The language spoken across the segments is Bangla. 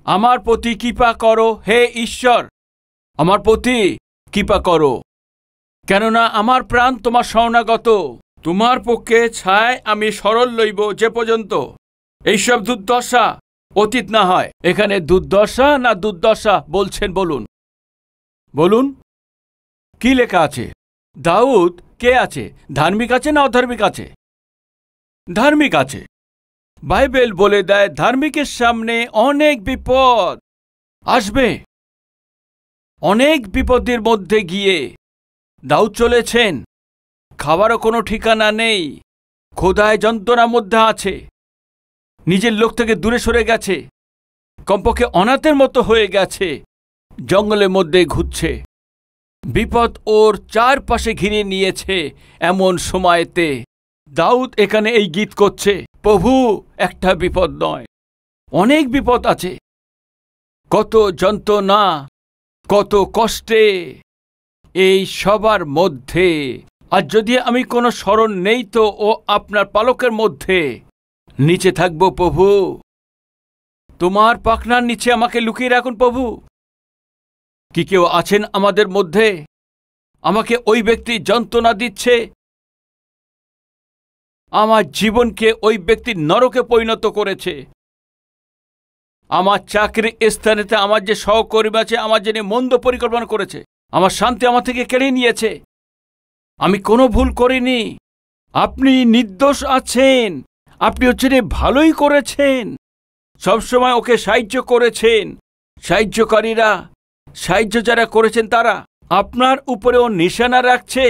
আমার প্রতি কৃপা করো হে ঈশ্বর, আমার প্রতি কৃপা করো, কেননা আমার প্রাণ তোমার শরণাগত। তোমার পক্ষে ছায় আমি শরণ লইব যে পর্যন্ত এইসব দুর্দশা অতীত না হয়। এখানে দুর্দশা না দুর্দশা বলছেন? বলুন বলুন, কি লেখা আছে? দাউদ কে আছে? ধার্মিক আছে না অধার্মিক আছে? ধার্মিক আছে। বাইবেল বলে দেয় ধার্মিকের সামনে অনেক বিপদ আসবে। অনেক বিপদের মধ্যে গিয়ে দাউদ চলেছেন। খাবারও কোনো ঠিকানা নেই, ক্ষুধায় যন্ত্রণার মধ্যে আছে, নিজের লোক থেকে দূরে সরে গেছে, কমপক্ষে অনাথের মতো হয়ে গেছে, জঙ্গলের মধ্যে ঘুরছে, বিপদ ওর চারপাশে ঘিরে নিয়েছে। এমন সময়তে দাউদ এখানে এই গীত করছে, প্রভু একটা বিপদ নয়, অনেক বিপদ আছে, কত যন্ত্রণা, কত কষ্টে, এই সবার মধ্যে আর যদি আমি কোনো স্মরণ নেই তো ও আপনার পালকের মধ্যে নিচে থাকব। প্রভু তোমার পাখনার নিচে আমাকে লুকিয়ে রাখুন। প্রভু কি কেউ আছেন আমাদের মধ্যে? আমাকে ওই ব্যক্তি যন্ত্রণা দিচ্ছে, আমার জীবনকে ওই ব্যক্তির নরকে পরিণত করেছে। আমার চাকরি স্থানেতে আমার যে সহকর্মী আছে আমার জন্য মন্দ পরিকল্পনা করেছে, আমার শান্তি আমার থেকে কেড়ে নিয়েছে। আমি কোনো ভুল করিনি, আপনি নির্দোষ আছেন, আপনি হচ্ছেন ভালোই করেছেন, সবসময় ওকে সাহায্য করেছেন। সাহায্যকারীরা, সাহায্য যারা করেছেন তারা আপনার উপরেও নিশানা রাখছে,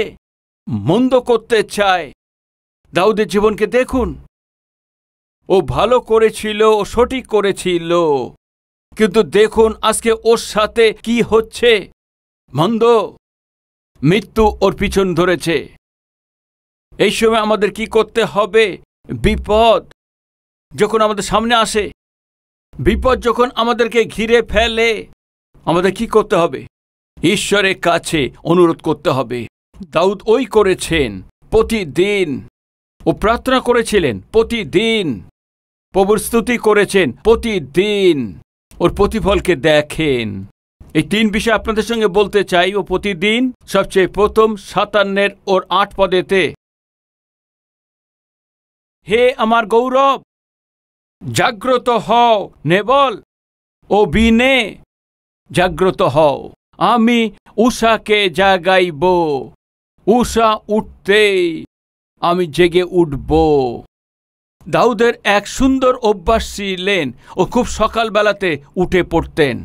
মন্দ করতে চায়। দাউদের জীবনকে দেখুন, ও ভালো করেছিল, ও সঠিক করেছিল, কিন্তু দেখুন আজকে ওর সাথে কি হচ্ছে। মন্দ, মৃত্যু ওর পিছন ধরেছে। এই সময় আমাদের কি করতে হবে? বিপদ যখন আমাদের সামনে আসে, বিপদ যখন আমাদেরকে ঘিরে ফেলে, আমাদের কি করতে হবে? ঈশ্বরের কাছে অনুরোধ করতে হবে। দাউদ ওই করেছেন, প্রতিদিন ও প্রার্থনা করেছিলেন, প্রতিদিন প্রভুর স্তুতি করেছেন, প্রতিদিন ওর প্রতিফলকে দেখেন। এই তিন বিষয় আপনাদের সঙ্গে বলতে চাই। ও প্রতিদিন সবচেয়ে প্রথম 57 ওর 8 পদেতে, হে আমার গৌরব, জাগ্রত হও, নেবল ও বিনে জাগ্রত হও, আমি উষাকে জাগাইব, উষা উঠতেই আমি জেগে উঠব। দাউদের এক সুন্দর অভ্যাস ছিলেন, ও খুব সকালবেলাতে উঠে পড়তেন।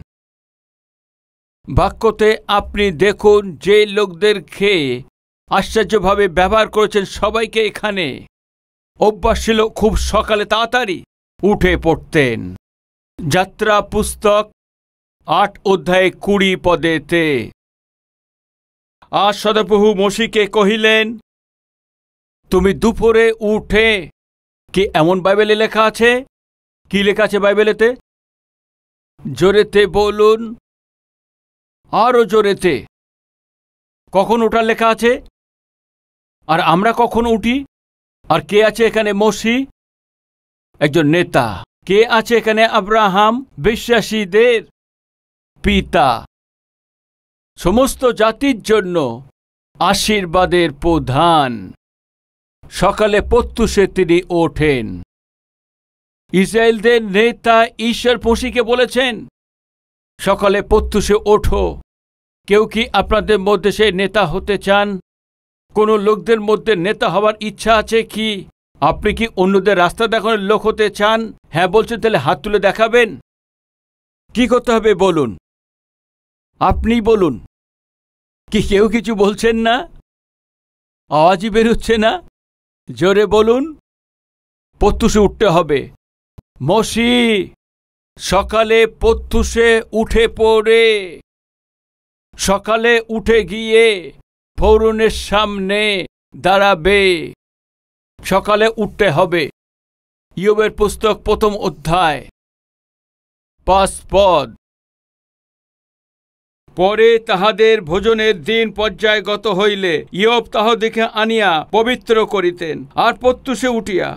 বাক্যতে আপনি দেখুন যে লোকদেরকে আশ্চর্যভাবে ব্যবহার করেছেন, সবাইকে এখানে অভ্যাস ছিল খুব সকালে তাড়াতাড়ি উঠে পড়তেন। যাত্রা পুস্তক 8 অধ্যায়ে 20 পদেতে, আর সদাপ্রভু মোশিকে কহিলেন, তুমি দুপুরে উঠে, কি এমন বাইবেলে লেখা আছে? কি লেখা আছে বাইবেলেতে? জোরেতে বলুন, আরো জোরেতে। কখন ওঠার লেখা আছে? আর আমরা কখন উঠি? আর কে আছে এখানে? মোশি একজন নেতা। কে আছে এখানে? আব্রাহাম, বিশ্বাসীদের পিতা, সমস্ত জাতির জন্য আশীর্বাদের প্রধান। সকালে প্রত্যুষে তিনি ওঠেন। ইসরায়েলদের নেতা ঈশ্বর মোশিকে বলেছেন, সকালে প্রত্যুষে ওঠো। কেউ কি আপনাদের মধ্যে সে নেতা হতে চান? কোনো লোকদের মধ্যে নেতা হওয়ার ইচ্ছা আছে কি? আপনি কি অন্যদের রাস্তা দেখানোর লোক হতে চান? হ্যাঁ বলছেন, তাহলে হাত তুলে দেখাবেন। কি করতে হবে বলুন, আপনি বলুন। কি কেউ কিছু বলছেন না? আওয়াজই বেরোচ্ছে না। জোরে বলুন। প্রত্যুষে উঠতে হবে। মোশি সকালে প্রত্যুষে উঠে পড়ে, সকালে উঠে গিয়ে ফরৌনের সামনে দাঁড়াবে। সকালে উঠতে হবে। ইয়োবের পুস্তক 1 অধ্যায় 5 পদ, পরে তাহাদের ভোজনের দিন পর্যায়গত হইলে ইয়োব তাহাদিকে আনিয়া পবিত্র করিতেন, আর প্রত্যুষে উঠিয়া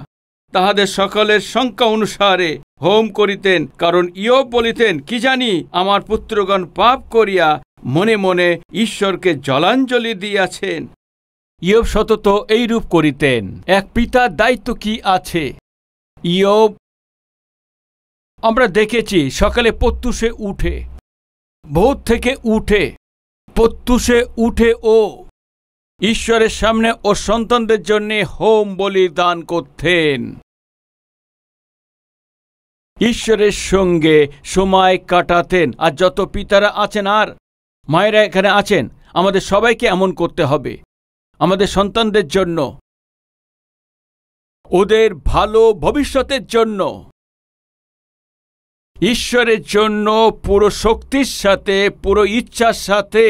তাহাদের সকলের সংখ্যা অনুসারে হোম করিতেন, কারণ ইয়োব বলিতেন, কি জানি আমার পুত্রগণ পাপ করিয়া মনে মনে ঈশ্বরকে জলাঞ্জলি দিয়াছেন। ইয়োব সতত এইরূপ করিতেন। এক পিতার দায়িত্ব কি আছে? ইয়োব আমরা দেখেছি সকালে প্রত্যুষে উঠে, ভোর থেকে উঠে প্রত্যুষে উঠে ও ঈশ্বরের সামনে ও সন্তানদের জন্য হোম বলিদান করতেন। ঈশ্বরের সঙ্গে সময় কাটাতেন। আর যত পিতারা আছেন আর মায়েরা এখানে আছেন, আমাদের সবাইকে এমন করতে হবে। আমাদের সন্তানদের জন্য, ওদের ভালো ভবিষ্যতের জন্য, ঈশ্বরের জন্য পুরো শক্তির সাথে, পুরো ইচ্ছার সাথে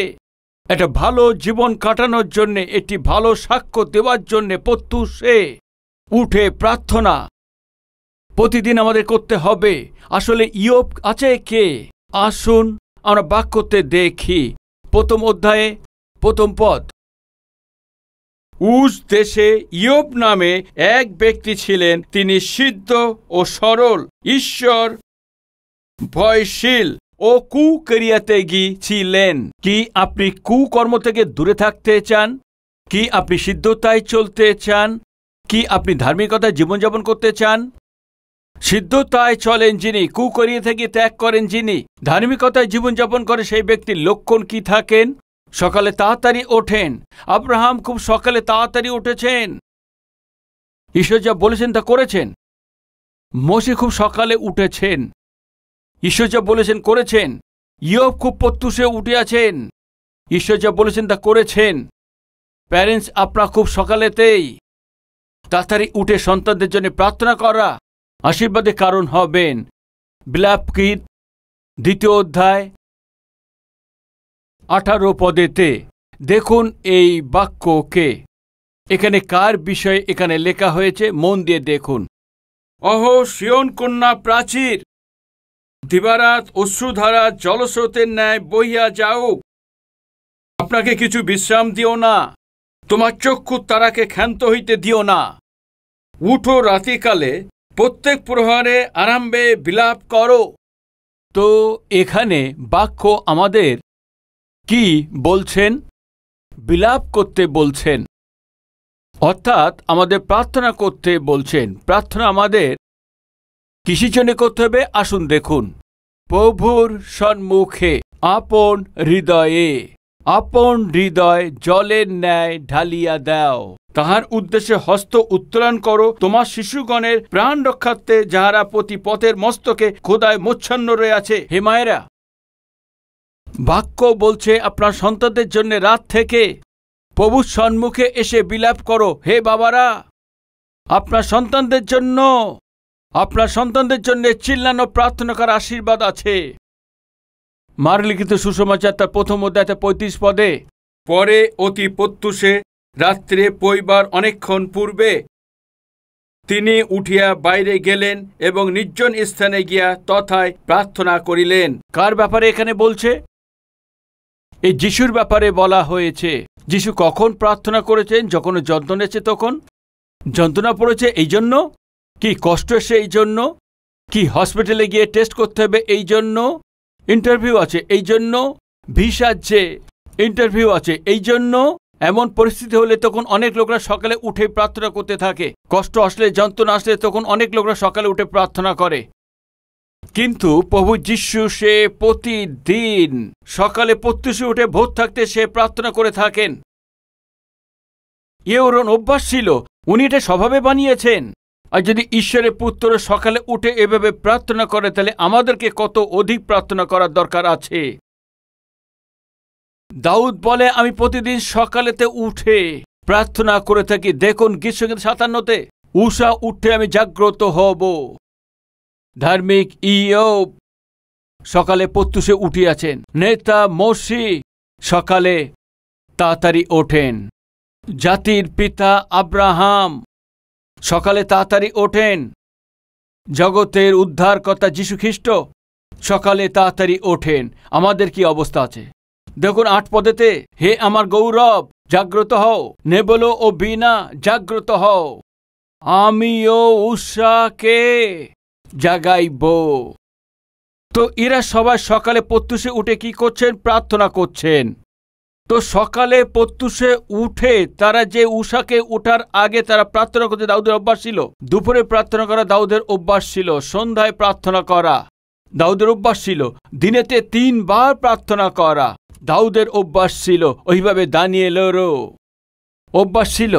একটা ভালো জীবন কাটানোর জন্যে, একটি ভালো সাক্ষ্য দেওয়ার জন্যে প্রত্যুষে উঠে প্রার্থনা প্রতিদিন আমাদের করতে হবে। আসলে ইয়োব আছে কে? আসুন আমরা বাক্যতে দেখি। প্রথম অধ্যায়ে প্রথম পদ। উস দেশে ইয়োব নামে এক ব্যক্তি ছিলেন, তিনি সিদ্ধ ও সরল, ঈশ্বর ভয়শীল ও কুকরিয়াতে ছিলেন। কি আপনি কুকর্ম থেকে দূরে থাকতে চান? কি আপনি সিদ্ধতায় চলতে চান? কি আপনি ধার্মিকতায় জীবনযাপন করতে চান? সিদ্ধতায় চলেন যিনি, কুকরিয়া থেকে ত্যাগ করেন যিনি, ধার্মিকতায় জীবনযাপন করে সেই ব্যক্তির লক্ষণ কি থাকেন? সকালে তাড়াতাড়ি ওঠেন। আব্রাহাম খুব সকালে তাড়াতাড়ি উঠেছেন, ঈশ্বর যা বলেছেন তা করেছেন। মোশে খুব সকালে উঠেছেন, ঈশ্বর যা বলেছেন করেছেন। ইয়োব খুব প্রত্যুষে উঠে আছেন, ঈশ্বর যা বলেছেন তা করেছেন। প্যারেন্টস, আপনারা খুব সকালেতেই তাড়াতাড়ি উঠে সন্তানদের জন্য প্রার্থনা করা আশীর্বাদের কারণ হবেন। বিলাপগীত 2 অধ্যায় 18 পদেতে দেখুন এই বাক্যকে। এখানে কার বিষয়ে এখানে লেখা হয়েছে মন দিয়ে দেখুন। অহো সিয়ন কন্যা প্রাচীর, দিবারাত অশ্রুধারা জলস্রোতের ন্যায় বহিয়া যাওক। আপনাকে কিছু বিশ্রাম দিও না, তোমার চক্ষু তারাকে ক্ষান্ত হইতে দিও না। উঠো রাতিকালে, প্রত্যেক প্রহরে আরম্ভে বিলাপ করো। তো এখানে বাক্য আমাদের কি বলছেন? বিলাপ করতে বলছেন, অর্থাৎ আমাদের প্রার্থনা করতে বলছেন। প্রার্থনা আমাদের কিসের জন্য করতে হবে? আসুন দেখুন। প্রভুর সম্মুখে আপন হৃদয় জলের ন্যায় ঢালিয়া দাও। তাহার উদ্দেশ্যে হস্ত উত্তোলন করো, তোমার শিশুগণের প্রাণ রক্ষার্থে, যাহারা প্রতি পথের মস্তকে খোদায় মোচ্ছন্ন রয়ে আছে। হে মায়েরা, বাক্য বলছে আপনার সন্তানদের জন্য রাত থেকে প্রভুর সম্মুখে এসে বিলাপ করো। হে বাবারা, আপনার সন্তানদের জন্য চিল্লানো প্রার্থনা করার আশীর্বাদ আছে। মার্লিখিত সুসমাচার তার 1 অধ্যায় 35 পদে, পরে অতি প্রত্যুষে রাত্রে পইবার অনেকক্ষণ পূর্বে তিনি উঠিয়া বাইরে গেলেন এবং নির্জন স্থানে গিয়া তথায় প্রার্থনা করিলেন। কার ব্যাপারে এখানে বলছে? এই যিশুর ব্যাপারে বলা হয়েছে। যিশু কখন প্রার্থনা করেছেন? যখন যন্ত্রণা এসেছে, তখন যন্ত্রণা পড়েছে এই জন্য, কি কষ্ট এসে এই জন্য, কি হসপিটালে গিয়ে টেস্ট করতে হবে এই জন্য, ইন্টারভিউ আছে এই জন্য, ভিসার যে ইন্টারভিউ আছে এই জন্য। এমন পরিস্থিতি হলে তখন অনেক লোকরা সকালে উঠে প্রার্থনা করতে থাকে। কষ্ট আসলে, যন্ত্রণা আসলে তখন অনেক লোকরা সকালে উঠে প্রার্থনা করে। কিন্তু প্রভু যিশু সে প্রতিদিন সকালে প্রত্যুষে উঠে ভোর থাকতে সে প্রার্থনা করে থাকেন। ওর অভ্যাস ছিল, উনি এটা স্বভাবে বানিয়েছেন। আর যদি ঈশ্বরের পুত্র সকালে উঠে এভাবে প্রার্থনা করে, তাহলে আমাদেরকে কত অধিক প্রার্থনা করার দরকার আছে। দাউদ বলে, আমি প্রতিদিন সকালেতে উঠে প্রার্থনা করে থাকি। দেখুন গীতসংগীত 57-তে, উষা উঠে আমি জাগ্রত হব। ধার্মিক ইয়োব সকালে প্রত্যুষে উঠিয়াছেন। নেতা মোশে সকালে তাড়াতাড়ি ওঠেন। জাতির পিতা আব্রাহাম সকালে তাড়াতাড়ি ওঠেন। জগতের উদ্ধারকর্তা যীশু খ্রিস্ট সকালে তাড়াতাড়ি ওঠেন। আমাদের কি অবস্থা আছে দেখুন 8 পদেতে, হে আমার গৌরব জাগ্রত হও, নেবলো ও বিনা জাগ্রত হও। আমিও উষাকে জাগাইব। তো এরা সবাই সকালে প্রত্যুষে উঠে কি করছেন? প্রার্থনা করছেন। তো সকালে প্রত্যুষে উঠে তারা যে উষাকে উঠার আগে তারা প্রার্থনা করতে দাউদের অভ্যাস ছিল। দুপুরে প্রার্থনা করা দাউদের অভ্যাস ছিল। সন্ধ্যায় প্রার্থনা করা দাউদের অভ্যাস ছিল। দিনেতে 3 বার প্রার্থনা করা দাউদের অভ্যাস ছিল। ওইভাবে দানিয়েলেরও অভ্যাস ছিল।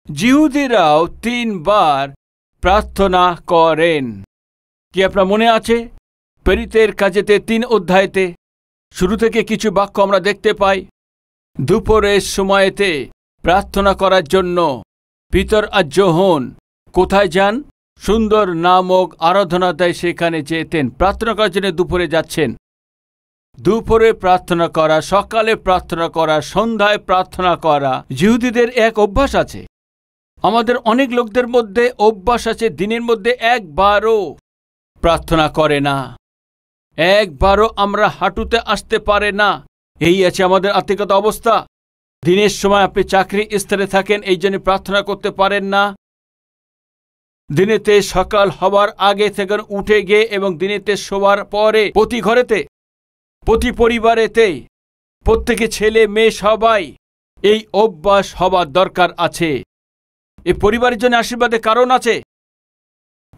জিহুদীরাও 3 বার প্রার্থনা করেন। কি আপনার মনে আছে? প্রেরিতের কাজেতে 3 অধ্যায়তে শুরু থেকে কিছু বাক্য আমরা দেখতে পাই। দুপুরের সময়েতে প্রার্থনা করার জন্য পিতর আর যোহন কোথায় যান? সুন্দর নামক আরাধনালয়, সেখানে যেতেন। প্রার্থনা করার জন্য দুপুরে যাচ্ছেন। দুপুরে প্রার্থনা করা, সকালে প্রার্থনা করা, সন্ধ্যায় প্রার্থনা করা জিহুদীদের এক অভ্যাস আছে। আমাদের অনেক লোকদের মধ্যে অভ্যাস আছে দিনের মধ্যে একবারও প্রার্থনা করে না। একবারও আমরা হাঁটুতে আসতে পারে না। এই আছে আমাদের আত্মিকতা অবস্থা। দিনের সময় আপনি চাকরি স্থলে থাকেন, এই জন্য প্রার্থনা করতে পারেন না। দিনেতে সকাল হবার আগে থেকে উঠে গিয়ে এবং দিনেতে শোবার পরে প্রতি ঘরেতে, প্রতি পরিবারেতে, প্রত্যেকে ছেলে মেয়ে সবাই এই অভ্যাস হবার দরকার আছে। এই পরিবারের জন্য আশীর্বাদের কারণ আছে,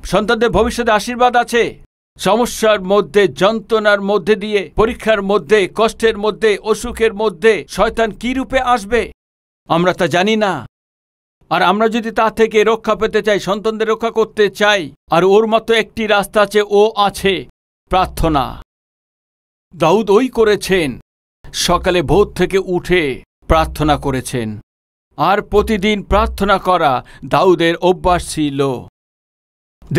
সন্তানদের ভবিষ্যতে আশীর্বাদ আছে। সমস্যার মধ্যে, যন্ত্রণার মধ্যে দিয়ে, পরীক্ষার মধ্যে, কষ্টের মধ্যে, অসুখের মধ্যে শয়তান কি রূপে আসবে আমরা তা জানি না। আর আমরা যদি তা থেকে রক্ষা পেতে চাই, সন্তানদের রক্ষা করতে চাই, আর ওর মতো একটি রাস্তা আছে, ও আছে প্রার্থনা। দাউদ ওই করেছেন, সকালে ভোর থেকে উঠে প্রার্থনা করেছেন। আর প্রতিদিন প্রার্থনা করা দাউদের অভ্যাস ছিল।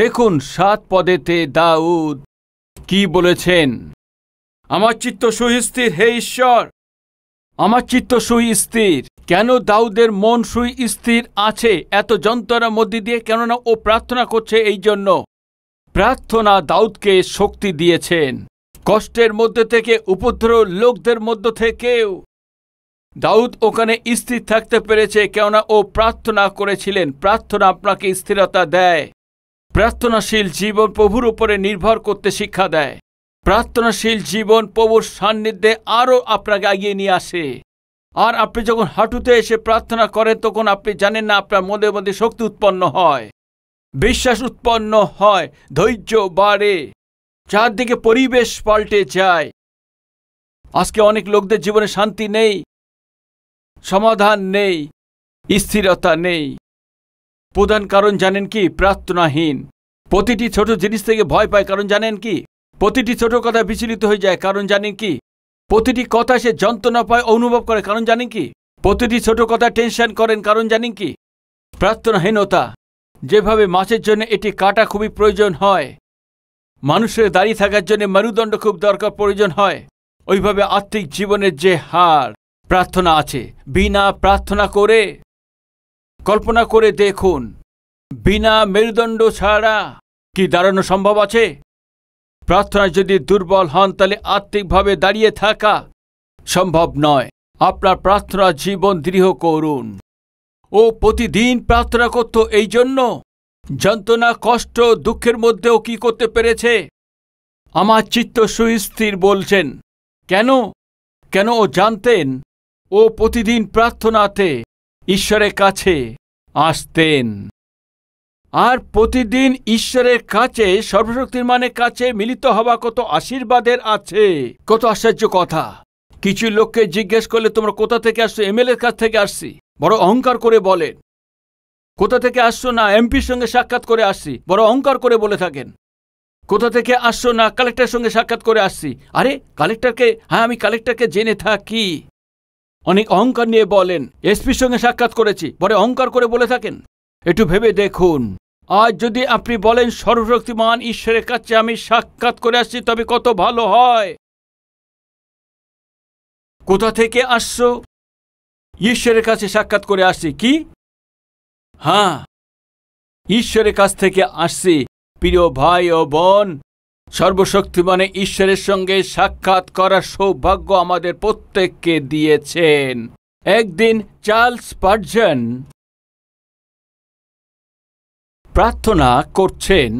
দেখুন 7 পদেতে দাউদ কি বলেছেন? আমার চিত্ত সুস্থির, হে ঈশ্বর, আমার চিত্ত সুস্থির। কেন দাউদের মন সুস্থির আছে এত যন্ত্রণার মধ্যে দিয়ে? কেননা ও প্রার্থনা করছে। এই জন্য প্রার্থনা দাউদকে শক্তি দিয়েছেন। কষ্টের মধ্যে থেকে, উপদ্রব লোকদের মধ্য থেকেও দাউদ ওখানে স্থির থাকতে পেরেছে, কেননা ও প্রার্থনা করেছিলেন। প্রার্থনা আপনাকে স্থিরতা দেয়। প্রার্থনাশীল জীবন প্রভুর উপরে নির্ভর করতে শিক্ষা দেয়। প্রার্থনাশীল জীবন প্রভুর সান্নিধ্যে আরও আপনাকে এগিয়ে নিয়ে আসে। আর আপনি যখন হাঁটুতে এসে প্রার্থনা করেন, তখন আপনি জানেন না আপনার মনের মধ্যে শক্তি উৎপন্ন হয়, বিশ্বাস উৎপন্ন হয়, ধৈর্য বাড়ে, চারদিকে পরিবেশ পাল্টে যায়। আজকে অনেক লোকদের জীবনে শান্তি নেই, সমাধান নেই, স্থিরতা নেই। প্রধান কারণ জানেন কি? প্রার্থনাহীন। প্রতিটি ছোট জিনিস থেকে ভয় পায়, কারণ জানেন কি? প্রতিটি ছোট কথা বিচলিত হয়ে যায়, কারণ জানেন কি? প্রতিটি কথা সে যন্ত্রণা পায়, অনুভব করে, কারণ জানেন কি? প্রতিটি ছোট কথা টেনশন করেন, কারণ জানেন কি? প্রার্থনাহীনতা। যেভাবে মাছের জন্য এটি কাটা খুবই প্রয়োজন হয়, মানুষের দাঁড়িয়ে থাকার জন্য মেরুদণ্ড খুব দরকার প্রয়োজন হয়, ওইভাবে আত্মিক জীবনের যে হার প্রার্থনা আছে। বিনা প্রার্থনা করে, কল্পনা করে দেখুন, বিনা মেরুদণ্ড ছাড়া কি দাঁড়ানো সম্ভব আছে? প্রার্থনায় যদি দুর্বল হন, তাহলে আত্মিকভাবে দাঁড়িয়ে থাকা সম্ভব নয়। আপনার প্রার্থনা জীবন দৃঢ় করুন। ও প্রতিদিন প্রার্থনা করত, এই জন্য যন্ত্রণা, কষ্ট, দুঃখের মধ্যেও কি করতে পেরেছে? আমার চিত্ত সুস্থির বলছেন। কেন? কেন? ও জানতেন ও প্রতিদিন প্রার্থনাতে ঈশ্বরের কাছে আসতেন। আর প্রতিদিন ঈশ্বরের কাছে, সর্বশক্তির মানের কাছে মিলিত হওয়া কত আশীর্বাদের আছে, কত আশ্চর্য কথা। কিছু লোককে জিজ্ঞেস করলে তোমরা কোথা থেকে আসছো? এমএলএর কাছ থেকে আসছি, বড় অহংকার করে বলেন। কোথা থেকে আসছো? না এমপির সঙ্গে সাক্ষাৎ করে আসছি, বড় অহংকার করে বলে থাকেন। কোথা থেকে আসছো? না কালেক্টরের সঙ্গে সাক্ষাৎ করে আসছি। আরে কালেক্টরকে, হ্যাঁ আমি কালেক্টরকে জেনে থাকি, অনেক অহংকার নিয়ে বলেন। এসপির সঙ্গে সাক্ষাৎ করেছি, বড় অহংকার করে বলে থাকেন। একটু ভেবে দেখুন, আজ যদি আপনি বলেন সর্বশক্তিমান ঈশ্বরের কাছে আমি সাক্ষাৎ করে আসছি, তবে কত ভালো হয়। কোথা থেকে আসছো? ঈশ্বরের কাছে সাক্ষাৎ করে আসছি। কি? হ্যাঁ, ঈশ্বরের কাছ থেকে আসছি। প্রিয় ভাই ও বোন, সর্বশক্তিমানে ঈশ্বরের সঙ্গে সাক্ষাৎ করার সৌভাগ্য আমাদের প্রত্যেককে দিয়েছেন। একদিন চার্লস স্পার্জন প্রার্থনা করছেন,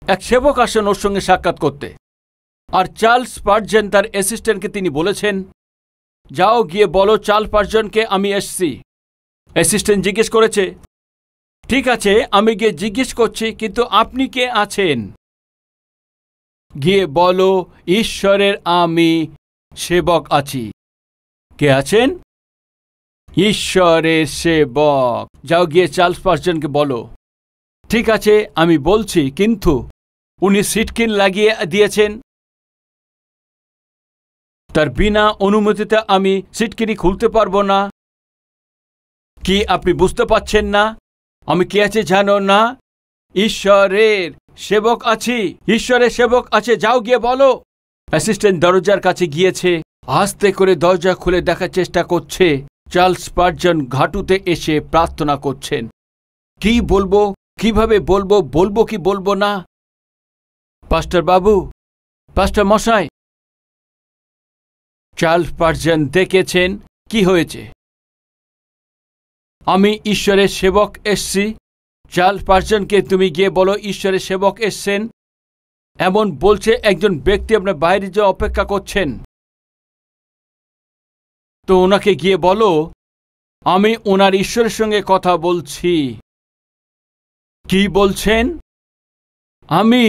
এক সেবক আসেন ওর সঙ্গে সাক্ষাৎ করতে। আর চার্লস স্পার্জন তার অ্যাসিস্ট্যান্টকে তিনি বলেছেন, যাও গিয়ে বলো চার্লস স্পার্জনকে আমি এসছি। অ্যাসিস্ট্যান্ট জিজ্ঞেস করেছে, ঠিক আছে আমি গিয়ে জিজ্ঞেস করছি, কিন্তু আপনি কে আছেন? গিয়ে বলো ঈশ্বরের আমি সেবক আছি। কে আছেন? ঈশ্বরের সেবক। যাও গিয়ে চার্লস স্পার্জনকে বলো। ঠিক আছে আমি বলছি, কিন্তু উনি সিটকিন লাগিয়ে দিয়েছেন, তার বিনা অনুমতিতে আমি সিটকিনি খুলতে পারবো না। কি আপনি বুঝতে পারছেন না আমি কে আছে জানো না? ঈশ্বরের সেবক আছি, ঈশ্বরের সেবক আছে, যাও গিয়ে বলো। অ্যাসিস্ট্যান্ট দরজার কাছে গিয়েছে, আস্তে করে দরজা খুলে দেখার চেষ্টা করছে চার্লস স্পার্জন ঘাটুতে এসে প্রার্থনা করছেন। কি বলবো, কিভাবে বলবো, বলবো কি বলবো না? পাস্টার বাবু, পাস্টার মশাই, চার্লস স্পার্জন দেখেছেন কি হয়েছে। আমি ঈশ্বরের সেবক এসছি। চার্লস স্পার্জনকে তুমি গিয়ে বলো ঈশ্বরের সেবক এসছেন। এমন বলছে একজন ব্যক্তি আপনার বাইরে যে অপেক্ষা করছেন। তো ওনাকে গিয়ে বলো আমি ওনার ঈশ্বরের সঙ্গে কথা বলছি। কি বলছেন? আমি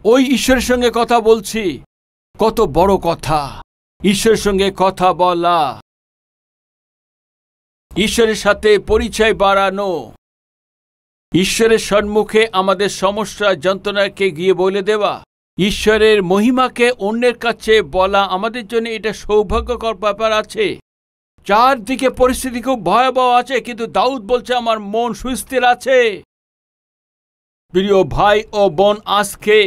ওই ঈশ্বরের সঙ্গে কথা বলছি। কত বড় কথা, ঈশ্বরের সঙ্গে কথা বলা, ঈশ্বরের সাথে পরিচয় বাড়ানো, ঈশ্বরের সম্মুখে আমাদের সমস্যা যন্ত্রণাকে গিয়ে বলে দেওয়া, ঈশ্বরের মহিমাকে অন্যের কাছে বলা আমাদের জন্য এটা সৌভাগ্যকর ব্যাপার আছে। চারদিকে পরিস্থিতি খুব ভয়াবহ আছে, কিন্তু দাউদ বলছে আমার মন সুস্থির আছে। প্রিয় ভাই ও বোন, আজকে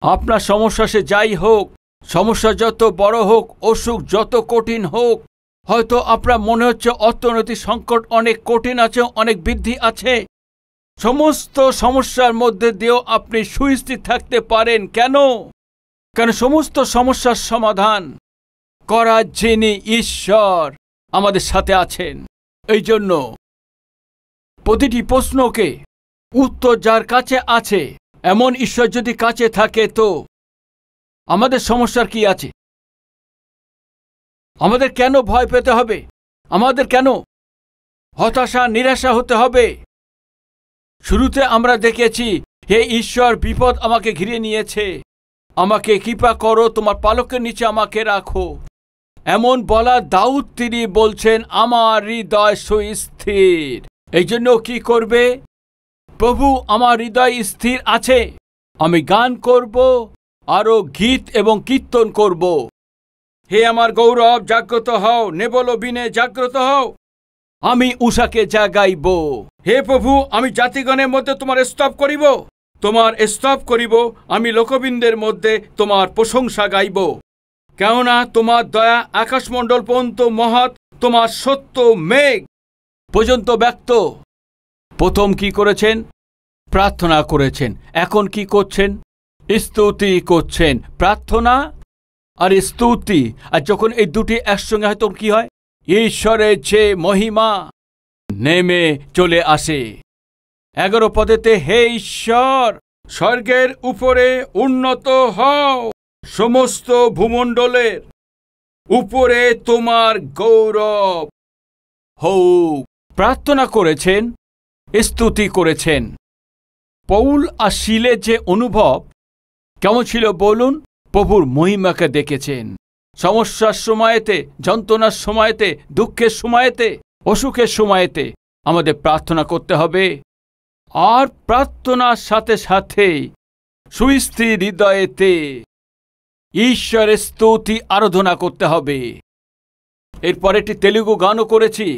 আপনার সমস্যা সে যাই হোক, সমস্যা যত বড় হোক, অসুখ যত কঠিন হোক, হয়তো আপনার মনে হচ্ছে অর্থনৈতিক সংকট অনেক কঠিন আছে, অনেক বৃদ্ধি আছে, সমস্ত সমস্যার মধ্যে দিয়েও আপনি সুস্থির থাকতে পারেন। কেন? কারণ সমস্ত সমস্যার সমাধান করার যিনি ঈশ্বর আমাদের সাথে আছেন। এই জন্য প্রতিটি প্রশ্নকে উত্তর যার কাছে আছে, এমন ঈশ্বর যদি কাছে থাকে, তো আমাদের সমস্যার কি আছে? আমাদের কেন ভয় পেতে হবে? আমাদের কেন হতাশা নিরাশা হতে হবে? শুরুতে আমরা দেখেছি, হে ঈশ্বর, বিপদ আমাকে ঘিরে নিয়েছে, আমাকে কৃপা করো, তোমার পালকের নিচে আমাকে রাখো। এমন বলা দাউদ তিনি বলছেন আমার হৃদয় সুস্থির। এই জন্য কি করবে? প্রভু আমার হৃদয় স্থির আছে, আমি গান করব, আরো গীত এবং কীর্তন করব। হে আমার গৌরব, জাগ্রত হও, নেবল বিনে জাগ্রত হও, আমি উষাকে জাগাইব। হে প্রভু, আমি জাতিগণের মধ্যে তোমার স্তব করিব, তোমার স্তব করিব, আমি লোকবৃন্দের মধ্যে তোমার প্রশংসা গাইব। কেননা তোমার দয়া আকাশমণ্ডল পর্যন্ত মহৎ, তোমার সত্য মেঘ পর্যন্ত ব্যক্ত। প্রথম কি করেছেন? প্রার্থনা করেছেন। এখন কি করছেন? স্তুতি করছেন। প্রার্থনা আর স্তুতি, আর যখন এই দুটি একসঙ্গে হয় তখন কি হয়? ঈশ্বরের যে মহিমা নেমে চলে আসে। 11 পদেতে, হে ঈশ্বর, স্বর্গের উপরে উন্নত হও, সমস্ত ভূমণ্ডলের উপরে তোমার গৌরব হোক। প্রার্থনা করেছেন, স্তুতি করেছেন। পৌল আর শিলের যে অনুভব কেমন ছিল বলুন? প্রভুর মহিমাকে দেখেছেন। সমস্যার সময়তে, যন্ত্রণার সময়তে, দুঃখের সময়তে, অসুখের সময়তে আমাদের প্রার্থনা করতে হবে। আর প্রার্থনার সাথে সাথে সুস্থির হৃদয়েতে ঈশ্বরের স্তুতি আরাধনা করতে হবে। এরপর একটি তেলুগু গানও করেছি,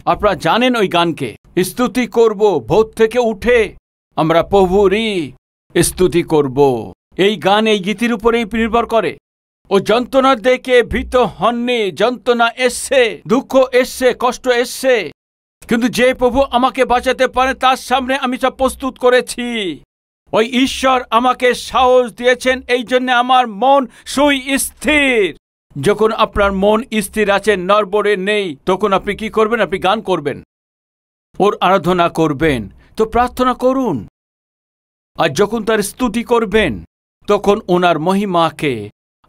আপনারা জানেন ওই গানকে। স্তুতি করব, ভোর থেকে উঠে আমরা প্রভুরই স্তুতি করব। এই গান এই গীতির উপরেই নির্ভর করে। ও যন্ত্রণা দেখে ভীত হননি। যন্ত্রণা এসছে, দুঃখ এসছে, কষ্ট এসছে, কিন্তু যে প্রভু আমাকে বাঁচাতে পারে তার সামনে আমি সব প্রস্তুত করেছি। ওই ঈশ্বর আমাকে সাহস দিয়েছেন, এই জন্য আমার মন সুস্থির। যখন আপনার মন স্থির আছে, নড়বড়ে নেই, তখন আপনি কি করবেন? আপনি গান করবেন। ওর আরাধনা করবেন তো প্রার্থনা করুন। আর যখন তার স্তুতি করবেন তখন ওনার মহিমাকে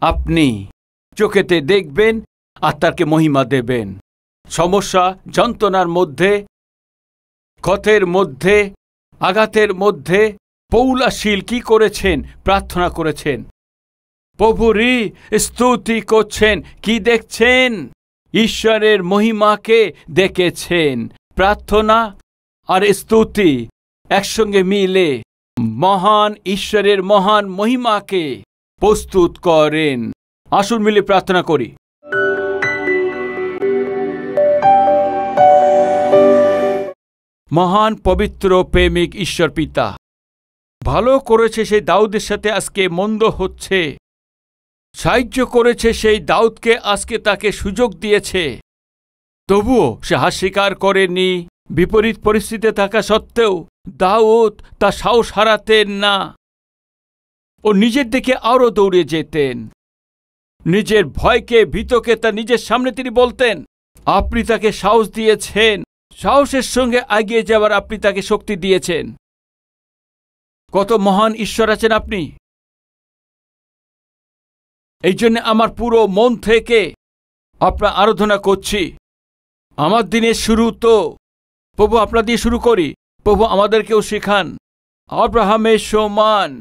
আপনি চোখেতে দেখবেন আর তাকে মহিমা দেবেন। সমস্যা যন্ত্রণার মধ্যে, ক্ষতের মধ্যে, আঘাতের মধ্যে পৌলাশীল কি করেছেন? প্রার্থনা করেছেন, প্রভুরই স্তুতি করছেন। কি দেখছেন? ঈশ্বরের মহিমাকে দেখেছেন। প্রার্থনা আর স্তুতি একসঙ্গে মিলে মহান ঈশ্বরের মহান মহিমাকে প্রস্তুত করেন। আসুন মিলে প্রার্থনা করি। মহান পবিত্র প্রেমিক ঈশ্বর পিতা, ভালো করেছে সেই দাউদের সাথে আজকে মন্দ হচ্ছে, সাহায্য করেছে সেই দাউদকে, আজকে তাকে সুযোগ দিয়েছে, তবুও সে হার স্বীকার করেনি। বিপরীত পরিস্থিতিতে থাকা সত্ত্বেও দাউদ তার সাহস হারাতেন না। ও নিজের দিকে আরও দৌড়ে যেতেন। নিজের ভয়কে, ভীতকে তার নিজের সামনে তিনি বলতেন। আপনি তাকে সাহস দিয়েছেন, সাহসের সঙ্গে এগিয়ে যাওয়ার আপনি তাকে শক্তি দিয়েছেন। কত মহান ঈশ্বর আছেন আপনি। এই জন্য আমার পুরো মন থেকে আপনার আরাধনা করছি। আমার দিনের শুরু তো প্রভু আপনার দিয়ে শুরু করি। প্রভু আমাদেরকেও শেখান আব্রাহামের সমান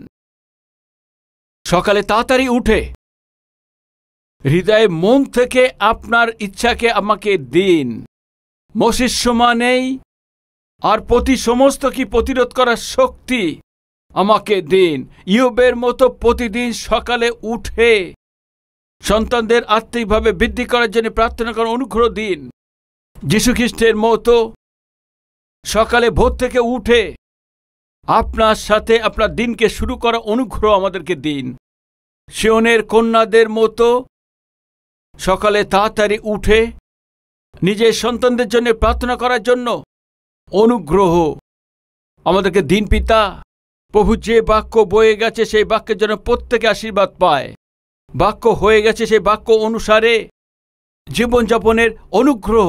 সকালে তাড়াতাড়ি উঠে হৃদয়ে মন থেকে আপনার ইচ্ছাকে আমাকে দিন। মোসেস সমানেই আর প্রতি সমস্ত কি প্রতিরোধ করার শক্তি আমাকে দিন। ইয়োবের মতো প্রতিদিন সকালে উঠে সন্তানদের আত্মিকভাবে বৃদ্ধি করার জন্য প্রার্থনা করার অনুগ্রহ দিন। যীশুখ্রিস্টের মতো সকালে ভোর থেকে উঠে আপনার সাথে আপনার দিনকে শুরু করা অনুগ্রহ আমাদেরকে দিন। সিয়নের কন্যাদের মতো সকালে তাড়াতাড়ি উঠে নিজের সন্তানদের জন্য প্রার্থনা করার জন্য অনুগ্রহ আমাদেরকে দিন পিতা। প্রভু যে বাক্য বয়ে গেছে সেই বাক্যের জন্য প্রত্যেকে আশীর্বাদ পায়। বাক্য হয়ে গেছে সেই বাক্য অনুসারে জীবনযাপনের অনুগ্রহ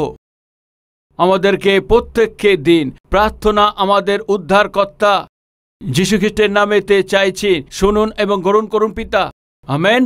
আমাদেরকে প্রত্যেককে দিন। প্রার্থনা আমাদের উদ্ধারকর্তা যীশুখ্রিস্টের নামেতে চাইছি, শুনুন এবং গ্রহণ করুন পিতা। Amen.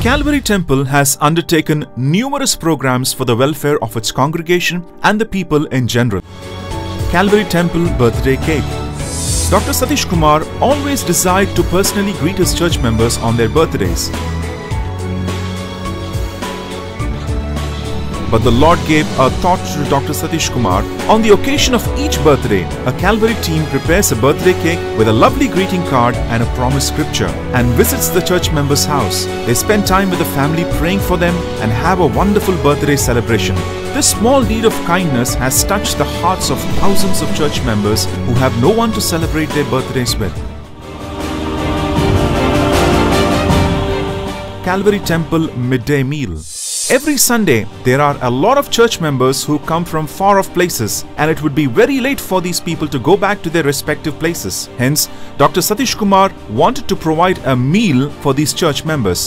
Calvary Temple has undertaken numerous programs for the welfare of its congregation and the people in general. Calvary Temple Birthday Cake. Dr. Satish Kumar always desired to personally greet his church members on their birthdays. But the Lord gave a thought to Dr. Satish Kumar. On the occasion of each birthday, a Calvary team prepares a birthday cake with a lovely greeting card and a promise scripture and visits the church members' house. They spend time with the family praying for them and have a wonderful birthday celebration. This small deed of kindness has touched the hearts of thousands of church members who have no one to celebrate their birthdays with. Calvary Temple Midday Meal. Every Sunday, there are a lot of church members who come from far-off places, and it would be very late for these people to go back to their respective places. Hence, Dr. Satish Kumar wanted to provide a meal for these church members.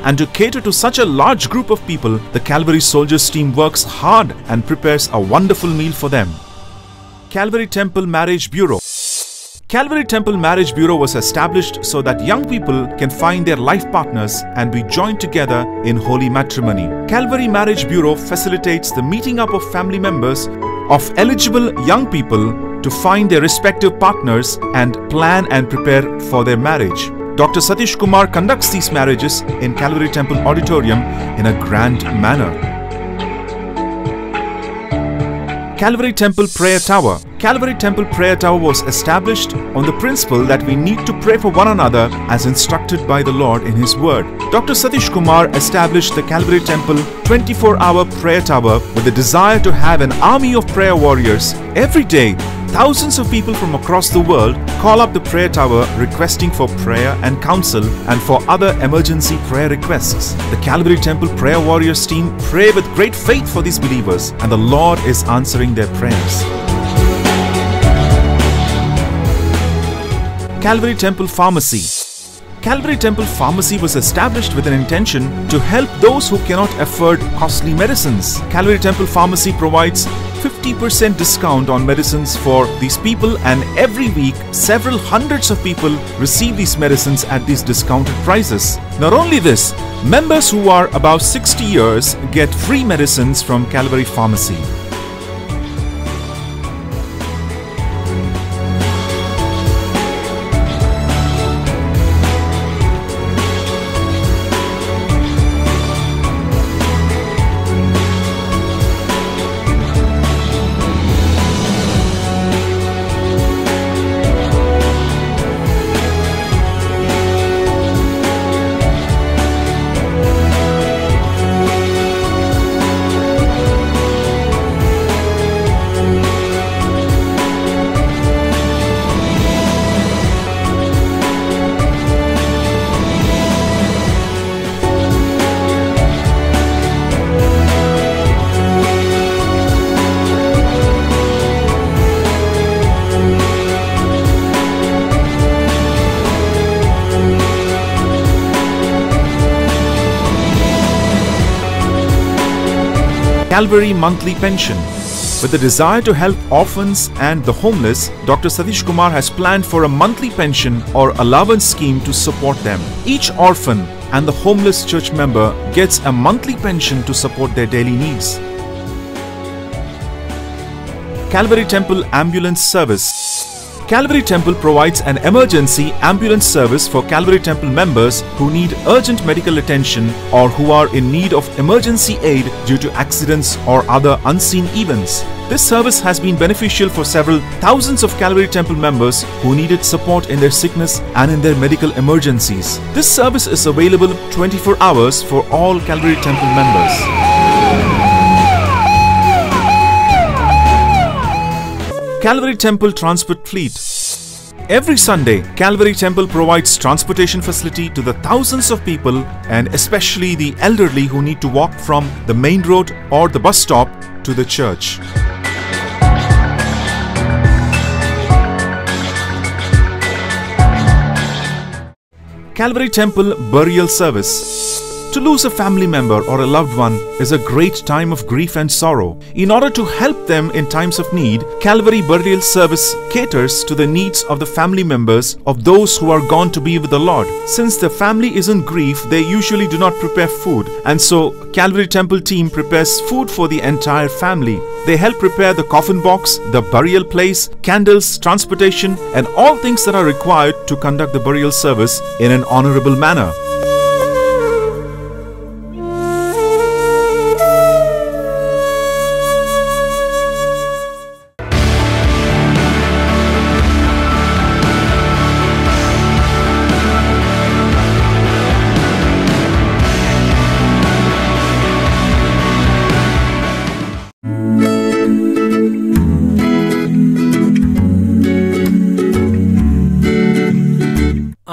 And to cater to such a large group of people, the Calvary Soldiers team works hard and prepares a wonderful meal for them. Calvary Temple Marriage Bureau. Calvary Temple Marriage Bureau was established so that young people can find their life partners and be joined together in holy matrimony. Calvary Marriage Bureau facilitates the meeting up of family members of eligible young people to find their respective partners and plan and prepare for their marriage. Dr. Satish Kumar conducts these marriages in Calvary Temple Auditorium in a grand manner. Calvary Temple Prayer Tower. Calvary Temple Prayer Tower was established on the principle that we need to pray for one another as instructed by the Lord in His Word. Dr. Satish Kumar established the Calvary Temple 24-hour prayer tower with the desire to have an army of prayer warriors. Every day, thousands of people from across the world call up the prayer tower requesting for prayer and counsel and for other emergency prayer requests. The Calvary Temple Prayer Warriors team pray with great faith for these believers, and the Lord is answering their prayers. Calvary Temple Pharmacy. Calvary Temple Pharmacy was established with an intention to help those who cannot afford costly medicines. Calvary Temple Pharmacy provides 50% discount on medicines for these people, and every week several hundreds of people receive these medicines at these discounted prices. Not only this, members who are above 60 years get free medicines from Calvary Pharmacy. Calvary Monthly Pension. With the desire to help orphans and the homeless, Dr. Satish Kumar has planned for a monthly pension or allowance scheme to support them. Each orphan and the homeless church member gets a monthly pension to support their daily needs. Calvary Temple Ambulance Service. Calvary Temple provides an emergency ambulance service for Calvary Temple members who need urgent medical attention or who are in need of emergency aid due to accidents or other unseen events. This service has been beneficial for several thousands of Calvary Temple members who needed support in their sickness and in their medical emergencies. This service is available 24 hours for all Calvary Temple members. Calvary Temple Transport Fleet. Every Sunday, Calvary Temple provides transportation facility to the thousands of people, and especially the elderly who need to walk from the main road or the bus stop to the church. Calvary Temple Burial Service. To lose a family member or a loved one is a great time of grief and sorrow. In order to help them in times of need, Calvary Burial Service caters to the needs of the family members of those who are gone to be with the Lord. Since the family is in grief, they usually do not prepare food, and so Calvary Temple team prepares food for the entire family. They help prepare the coffin box, the burial place, candles, transportation, and all things that are required to conduct the burial service in an honorable manner.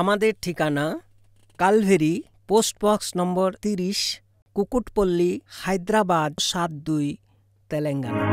আমাদের ঠিকানা Calvary, post box number 30, Kukatpally, Hyderabad 72, Telangana.